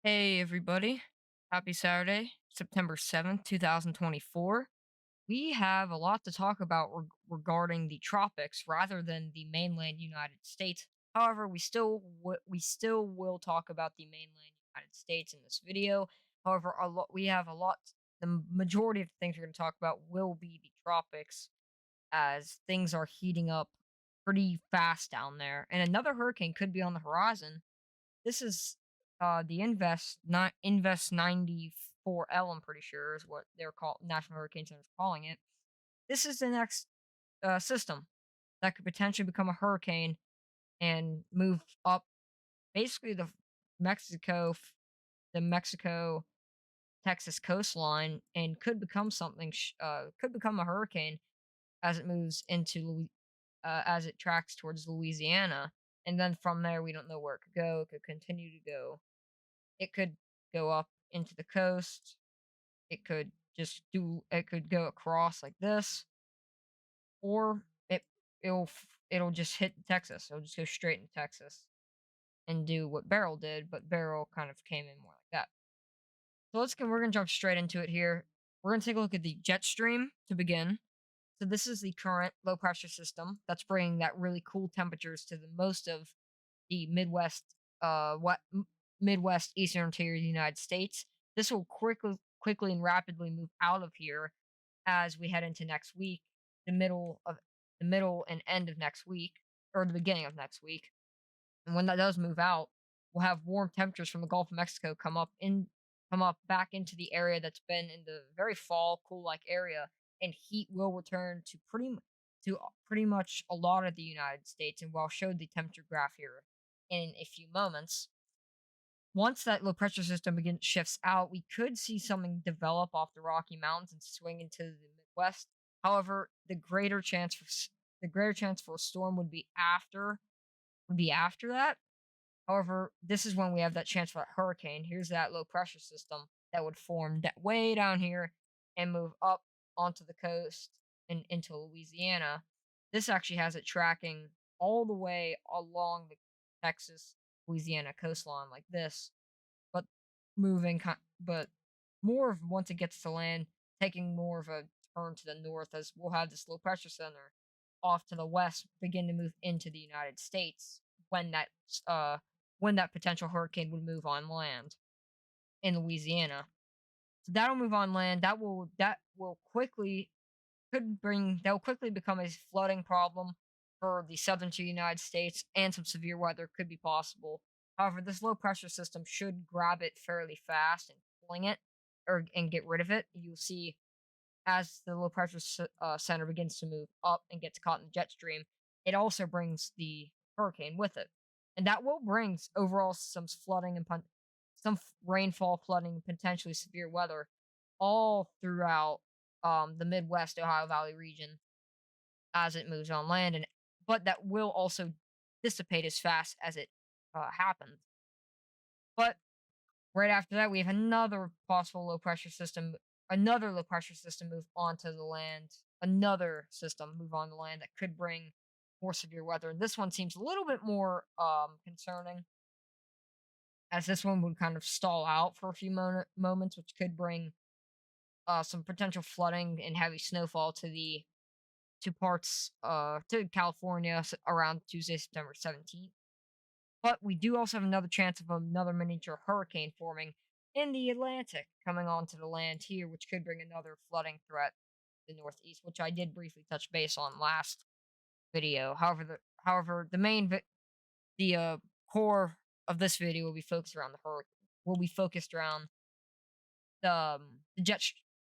Hey everybody. Happy Saturday, September 7th, 2024. We have a lot to talk about regarding the tropics rather than the mainland United States. However, we still will talk about the mainland United States in this video. However, we have a lot the majority of the things we're going to talk about will be the tropics as things are heating up pretty fast down there. And another hurricane could be on the horizon. This is the Invest 94L, I'm pretty sure is what they're called National Hurricane Center is calling it. This is the next system that could potentially become a hurricane and move up basically Mexico the Mexico Texas coastline and could become a hurricane as it moves as it tracks towards Louisiana. And then from there, we don't know where it could go. It could continue to go. It could go up into the coast. It could go across like this, or it'll just hit Texas. It'll just go straight into Texas and do what Beryl did, but Beryl kind of came in more like that. So we're gonna jump straight into it here. We're gonna take a look at the jet stream to begin. So this is the current low pressure system that's bringing that really cool temperatures to the most of the Midwest Eastern Interior of the United States. This will quickly and rapidly move out of here as we head into next week, the middle and end of next week, or the beginning of next week. And when that does move out, we'll have warm temperatures from the Gulf of Mexico come up back into the area that's been in the very fall cool like area, and heat will return to pretty much a lot of the United States. And we'll show the temperature graph here in a few moments. Once that low pressure system begins shifts out, we could see something develop off the Rocky Mountains and swing into the Midwest. However, the greater chance for a storm would be after that. However, this is when we have that chance for a hurricane. Here's that low pressure system that would form way down here and move up onto the coast and into Louisiana. This actually has it tracking all the way along the Texas Louisiana coastline like this, but but more of once it gets to land, taking more of a turn to the north as we'll have this low pressure center off to the west begin to move into the United States when that uh when that potential hurricane would move on land in Louisiana. So that'll move on land. That will quickly become a flooding problem for the southern United States, and some severe weather could be possible. However, this low pressure system should grab it fairly fast and pulling it and get rid of it. You'll see as the low pressure center begins to move up and gets caught in the jet stream, it also brings the hurricane with it, and that will bring overall some rainfall, flooding, and potentially severe weather all throughout the Midwest Ohio Valley region as it moves on land, and but that will also dissipate as fast as it happens. But right after that, we have another low pressure system move onto the land, another system move on the land that could bring more severe weather. And this one seems a little bit more concerning, as this one would kind of stall out for a few moments, which could bring some potential flooding and heavy snowfall to California around Tuesday, September 17th. But we do also have another chance of another miniature hurricane forming in the Atlantic coming onto the land here, which could bring another flooding threat to the Northeast, which I did briefly touch base on last video. However, the core of this video will be focused around the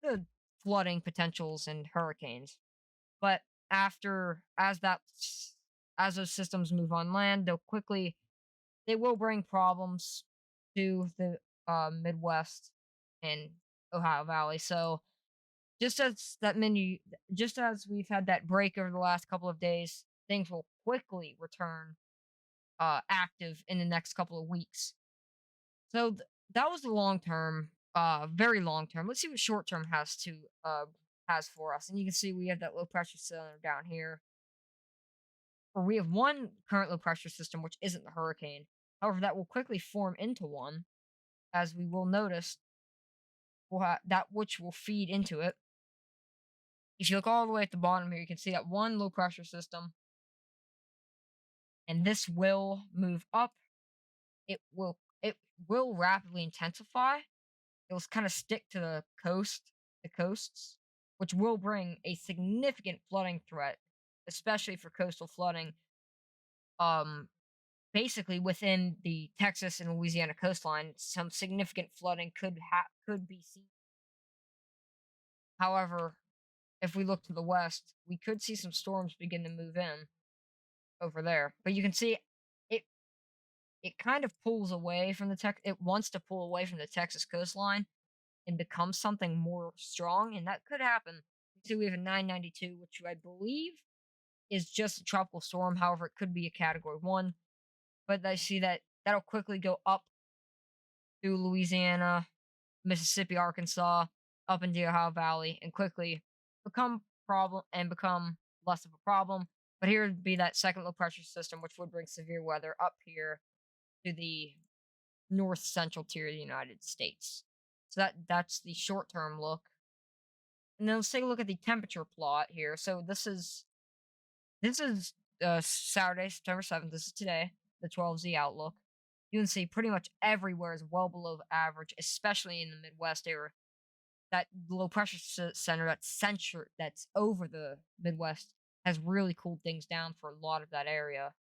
the flooding potentials and hurricanes. But after as those systems move on land, they will bring problems to the Midwest and Ohio Valley. So just as we've had that break over the last couple of days, things will quickly return active in the next couple of weeks. So that was the long term, very long term. Let's see what short term has for us. And you can see we have that low pressure center down here, or we have one current low pressure system which isn't the hurricane. However, that will quickly form into one. as we will notice, will that which will feed into it. If you look all the way at the bottom here, you can see that one low pressure system, and this will move up. It will rapidly intensify. It will kind of stick to the coasts, which will bring a significant flooding threat, especially for coastal flooding. Um, Basically within the Texas and Louisiana coastline, some significant flooding could be seen. However, if we look to the west, we could see some storms begin to move in over there. But you can see it it kind of pulls away from the tech it wants to pull away from the Texas coastline and become something more strong, and that could happen. See, we have a 992, which I believe is just a tropical storm. However, it could be a category 1, but I see that that'll quickly go up through Louisiana, Mississippi, Arkansas, up into the Ohio Valley, and quickly become less of a problem. But here would be that second low pressure system, which would bring severe weather up here to the north central tier of the United States. So that's the short term look. And then let's take a look at the temperature plot here. So this is Saturday, September 7th. This is today, the 12Z outlook. You can see pretty much everywhere is well below average, especially in the Midwest area. That low pressure center that's over the Midwest has really cooled things down for a lot of that area.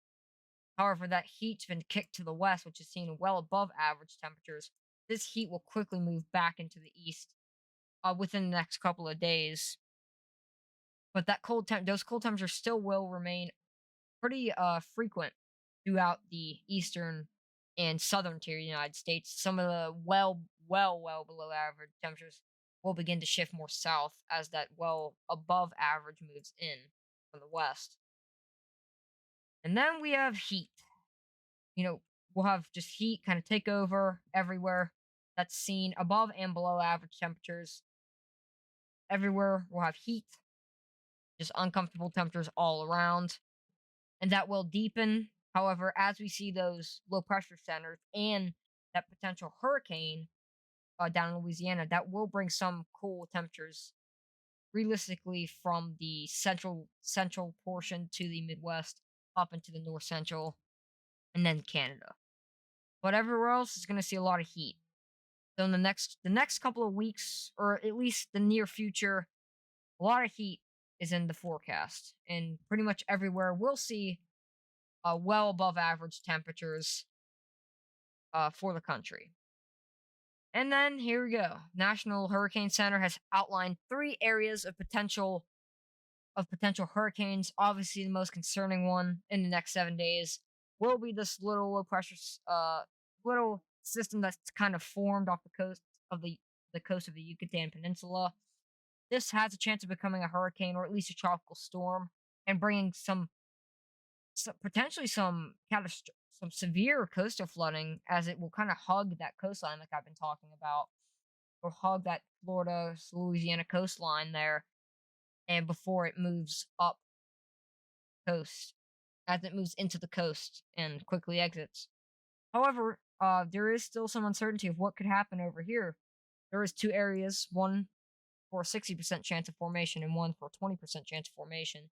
However, that heat's been kicked to the west, which is seen well above average temperatures. This heat will quickly move back into the east within the next couple of days. But those cold temperatures still will remain pretty frequent throughout the eastern and southern tier of the United States. Some of the well below average temperatures will begin to shift more south as that well above average moves in from the west. And then we have heat. We'll have just heat kind of take over everywhere. That's seen above and below average temperatures. Everywhere we'll have heat, just uncomfortable temperatures all around. And that will deepen. However, as we see those low pressure centers and that potential hurricane down in Louisiana, that will bring some cool temperatures realistically from the central portion to the Midwest up into the north central and then Canada. But everywhere else is going to see a lot of heat. So in the next couple of weeks, or at least the near future, a lot of heat is in the forecast, and pretty much everywhere we'll see well above average temperatures for the country. And then here we go. National Hurricane Center has outlined 3 areas of potential hurricanes. Obviously, the most concerning one in the next 7 days will be this little low pressure, little system that's kind of formed off the coast of the Yucatan Peninsula. This has a chance of becoming a hurricane or at least a tropical storm and bringing potentially some severe coastal flooding, as it will kind of hug that coastline like I've been talking about, or hug that Florida Louisiana coastline there, and before it moves up coast, as it moves into the coast and quickly exits. However, there is still some uncertainty of what could happen over here. There is 2 areas, one for a 60% chance of formation and one for a 20% chance of formation.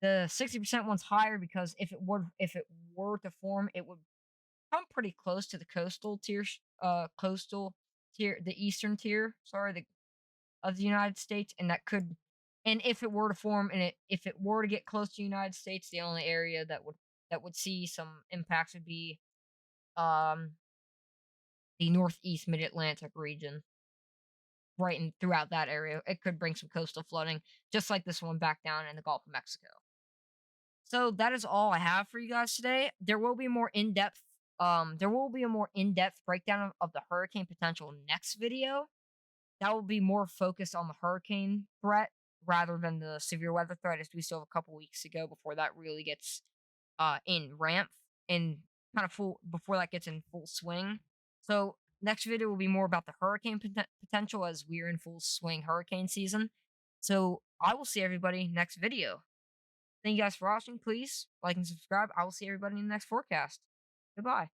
The 60% one's higher because if it were to form, it would come pretty close to the coastal tier, the eastern tier, sorry, of the United States, and if it were to form and if it were to get close to the United States, the only area that would see some impacts would be um the northeast mid Atlantic region, right in throughout that area. It could bring some coastal flooding, just like this one back down in the Gulf of Mexico. So that is all I have for you guys today. There will be a more in-depth breakdown of the hurricane potential next video. That will be more focused on the hurricane threat rather than the severe weather threat, as we still have a couple weeks to go before that really gets in ramp and kind of full before that gets in full swing. So next video will be more about the hurricane potential as we're in full swing hurricane season. So I will see everybody next video. Thank you guys for watching. Please like and subscribe. I will see everybody in the next forecast. Goodbye.